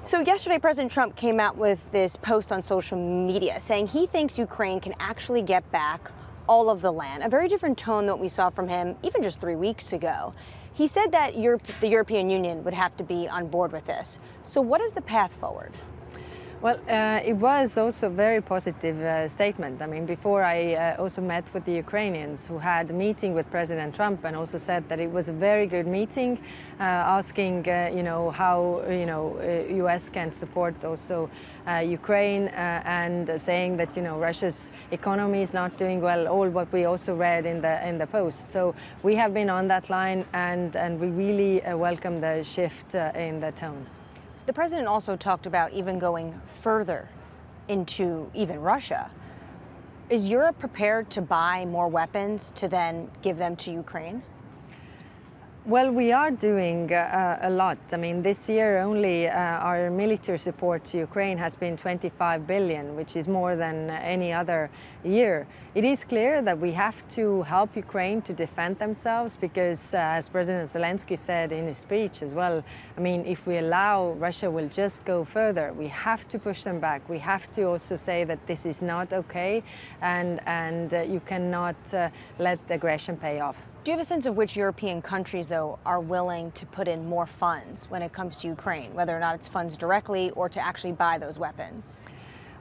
So yesterday, President Trump came out with this post on social media saying he thinks Ukraine can actually get back all of the land, a very different tone than what we saw from him even just 3 weeks ago. He said that the European Union would have to be on board with this. So what is the path forward? Well, it was also a very positive statement. I mean, before I also met with the Ukrainians who had a meeting with President Trump and also said that it was a very good meeting, asking, how, U.S. can support also Ukraine and saying that, Russia's economy is not doing well, all what we also read in the post. So we have been on that line and we really welcome the shift in the tone. The president also talked about even going further into even Russia. Is Europe prepared to buy more weapons to then give them to Ukraine? Well, we are doing a lot. I mean, this year only our military support to Ukraine has been 25 billion, which is more than any other year. It is clear that we have to help Ukraine to defend themselves because, as President Zelensky said in his speech as well, I mean, if we allow, Russia will just go further. We have to push them back. We have to also say that this is not okay and you cannot let the aggression pay off. Do you have a sense of which European countries, though, are willing to put in more funds when it comes to Ukraine, whether or not it's funds directly or to actually buy those weapons?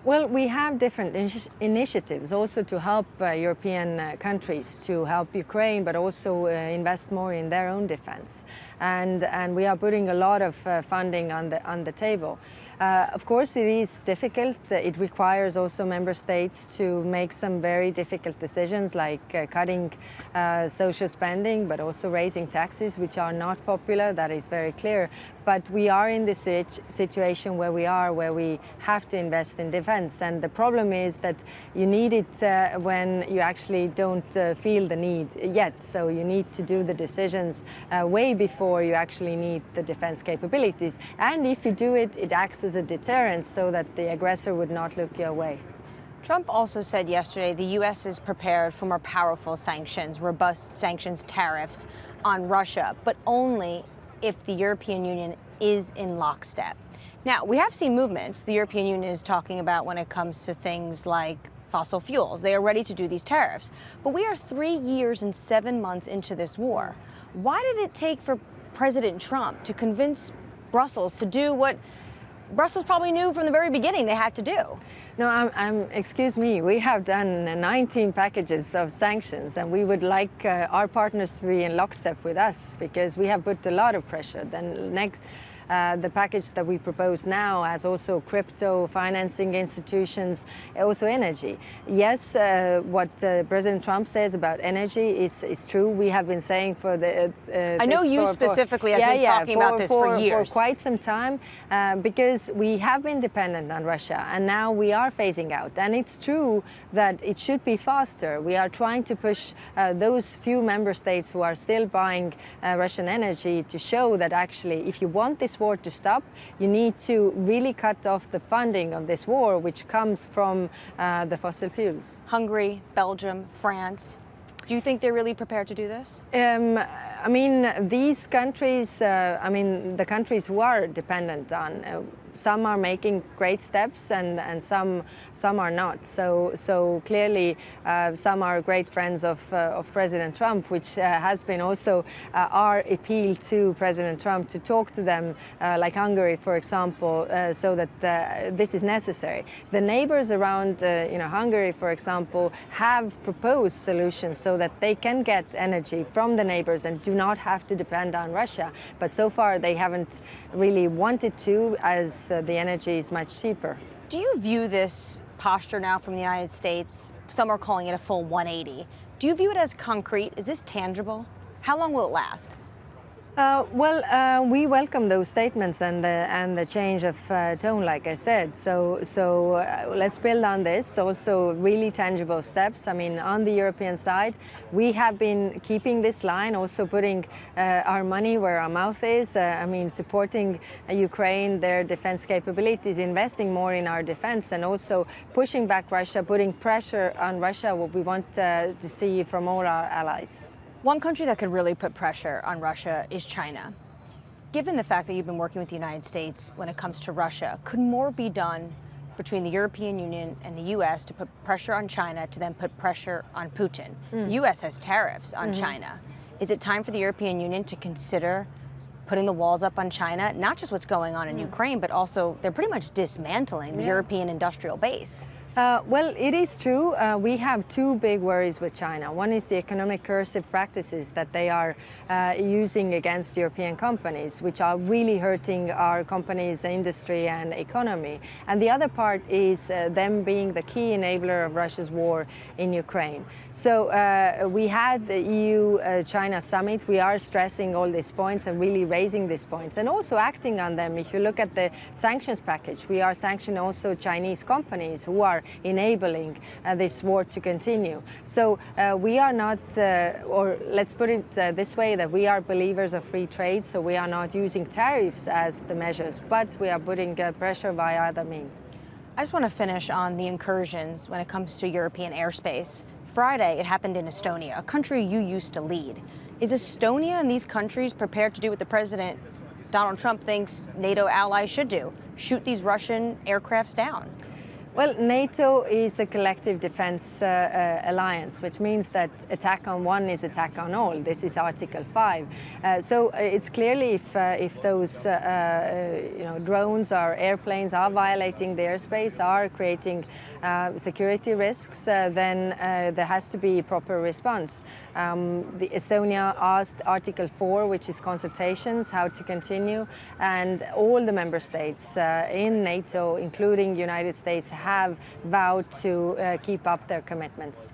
Well, we have different initiatives also to help European countries to help Ukraine, but also invest more in their own defense. And we are putting a lot of funding on the table. Of course, it is difficult. It requires also member states to make some very difficult decisions like cutting social spending, but also raising taxes, which are not popular. That is very clear. But we are in this situation where we have to invest in defense. And the problem is that you need it when you actually don't feel the need yet. So you need to do the decisions way before you actually need the defense capabilities. And if you do it, it acts as a deterrence so that the aggressor would not look your way. Trump also said yesterday the U.S. is prepared for more powerful sanctions, robust sanctions, tariffs on Russia, but only if the European Union is in lockstep. Now, we have seen movements the European Union is talking about when it comes to things like fossil fuels. They are ready to do these tariffs. But we are 3 years and 7 months into this war. Why did it take for President Trump to convince Brussels to do what Brussels probably knew from the very beginning they had to do? No, excuse me, we have done 19 packages of sanctions and we would like our partners to be in lockstep with us because we have put a lot of pressure. Then next, the package that we propose now has also crypto, financing institutions, also energy. Yes, what President Trump says about energy is true. We have been saying for the... I know you specifically have been talking about this for years. For quite some time, because we have been dependent on Russia and now we are phasing out. And it's true that it should be faster. We are trying to push those few member states who are still buying Russian energy to show that actually if you want this war to stop, you need to really cut off the funding of this war, which comes from the fossil fuels. Hungary, Belgium, France. Do you think they're really prepared to do this? I mean, these countries, the countries who are dependent on, some are making great steps and some are not. So clearly, some are great friends of President Trump, which has been also our appeal to President Trump to talk to them, like Hungary, for example, so that this is necessary. The neighbors around, Hungary, for example, have proposed solutions so that they can get energy from the neighbors and do not have to depend on Russia. But so far, they haven't really wanted to, as the energy is much cheaper. Do you view this posture now from the United States? Some are calling it a full 180. Do you view it as concrete? Is this tangible? How long will it last? We welcome those statements and the change of tone, like I said. So let's build on this. Also, really tangible steps. I mean, on the European side, we have been keeping this line, also putting our money where our mouth is. Supporting Ukraine, their defense capabilities, investing more in our defense, and also pushing back Russia, putting pressure on Russia. What we want to see from all our allies. One country that could really put pressure on Russia is China. Given the fact that you've been working with the United States when it comes to Russia, could more be done between the European Union and the U.S. to put pressure on China to then put pressure on Putin? The U.S. has tariffs on China. Is it time for the European Union to consider putting the walls up on China, not just what's going on in Ukraine, but also they're pretty much dismantling the European industrial base? Well, it is true. We have two big worries with China. One is the economic coercive practices that they are using against European companies, which are really hurting our companies, industry and economy. And the other part is them being the key enabler of Russia's war in Ukraine. So we had the EU-China summit. We are stressing all these points and really raising these points and also acting on them. If you look at the sanctions package, we are sanctioning also Chinese companies who are enabling this war to continue. So we are not, or let's put it this way, that we are believers of free trade, so we are not using tariffs as the measures, but we are putting pressure via other means. I just want to finish on the incursions when it comes to European airspace. Friday, it happened in Estonia, a country you used to lead. Is Estonia and these countries prepared to do what the President Donald Trump thinks NATO allies should do, shoot these Russian aircrafts down? Well, NATO is a collective defense alliance, which means that attack on one is attack on all. This is Article 5. So it's clearly if those drones or airplanes are violating the airspace, are creating security risks, then there has to be a proper response. The Estonia asked Article 4, which is consultations, how to continue, and all the member states in NATO, including the United States, have vowed to keep up their commitments.